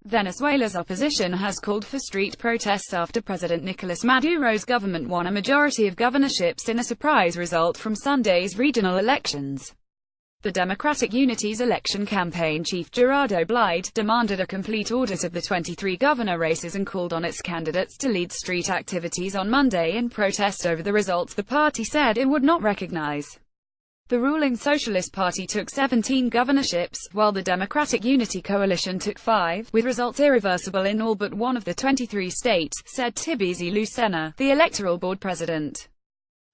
Venezuela's opposition has called for street protests after President Nicolas Maduro's government won a majority of governorships in a surprise result from Sunday's regional elections. The Democratic Unity's election campaign chief Gerardo Blide demanded a complete audit of the 23 governor races and called on its candidates to lead street activities on Monday in protest over the results the party said it would not recognize. The ruling Socialist Party took 17 governorships, while the Democratic Unity Coalition took 5, with results irreversible in all but one of the 23 states, said Tibisi Lucena, the electoral board president.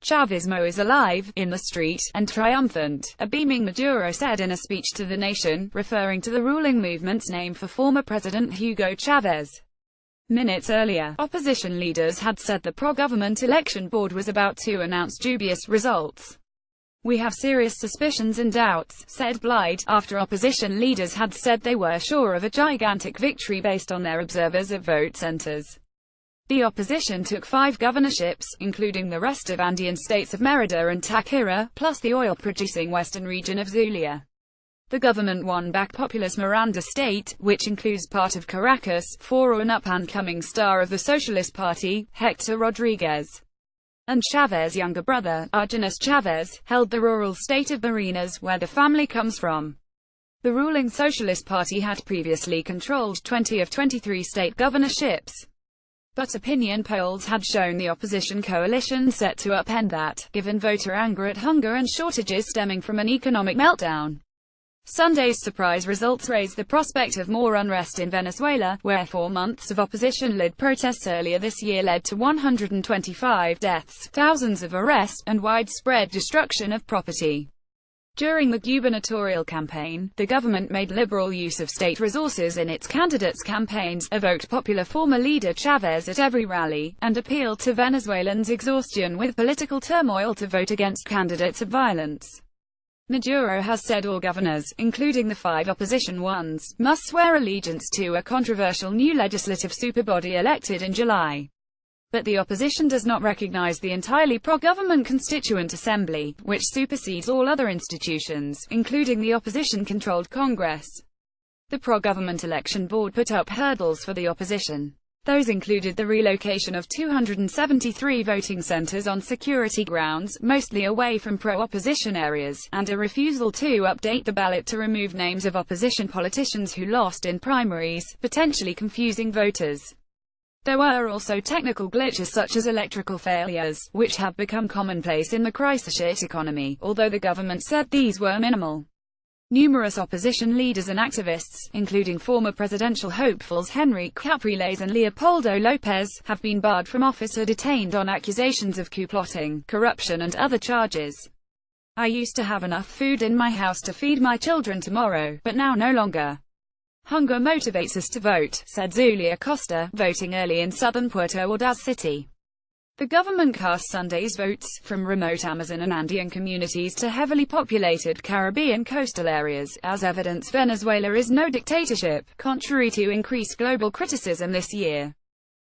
Chavismo is alive, in the street, and triumphant, a beaming Maduro said in a speech to the nation, referring to the ruling movement's name for former President Hugo Chavez. Minutes earlier, opposition leaders had said the pro-government election board was about to announce dubious results. "We have serious suspicions and doubts," said Blide, after opposition leaders had said they were sure of a gigantic victory based on their observers at vote centers. The opposition took 5 governorships, including the rest of Andean states of Merida and Táchira, plus the oil-producing western region of Zulia. The government won back populous Miranda state, which includes part of Caracas, for an up-and-coming star of the Socialist Party, Hector Rodriguez. And Chavez's younger brother, Argenis Chavez, held the rural state of Barinas, where the family comes from. The ruling Socialist Party had previously controlled 20 of 23 state governorships. But opinion polls had shown the opposition coalition set to upend that, given voter anger at hunger and shortages stemming from an economic meltdown. Sunday's surprise results raised the prospect of more unrest in Venezuela, where 4 months of opposition-led protests earlier this year led to 125 deaths, thousands of arrests, and widespread destruction of property. During the gubernatorial campaign, the government made liberal use of state resources in its candidates' campaigns, evoked popular former leader Chavez at every rally, and appealed to Venezuelans' exhaustion with political turmoil to vote against candidates of violence. Maduro has said all governors, including the 5 opposition ones, must swear allegiance to a controversial new legislative superbody elected in July. But the opposition does not recognize the entirely pro-government Constituent Assembly, which supersedes all other institutions, including the opposition-controlled Congress. The pro-government election board put up hurdles for the opposition. Those included the relocation of 273 voting centers on security grounds, mostly away from pro-opposition areas, and a refusal to update the ballot to remove names of opposition politicians who lost in primaries, potentially confusing voters. There were also technical glitches such as electrical failures, which have become commonplace in the crisis-hit economy, although the government said these were minimal. Numerous opposition leaders and activists, including former presidential hopefuls Henrique Capriles and Leopoldo López, have been barred from office or detained on accusations of coup plotting, corruption and other charges. "I used to have enough food in my house to feed my children tomorrow, but now no longer. Hunger motivates us to vote," said Zulia Costa, voting early in southern Puerto Ordaz City. The government cast Sunday's votes, from remote Amazon and Andean communities to heavily populated Caribbean coastal areas, as evidence Venezuela is no dictatorship, contrary to increased global criticism this year.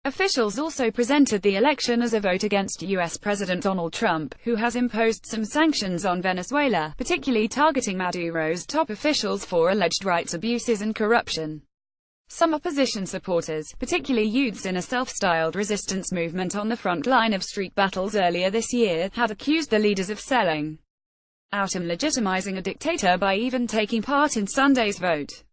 Officials also presented the election as a vote against U.S. President Donald Trump, who has imposed some sanctions on Venezuela, particularly targeting Maduro's top officials for alleged rights abuses and corruption. Some opposition supporters, particularly youths in a self-styled resistance movement on the front line of street battles earlier this year, had accused the leaders of selling out and legitimizing a dictator by even taking part in Sunday's vote.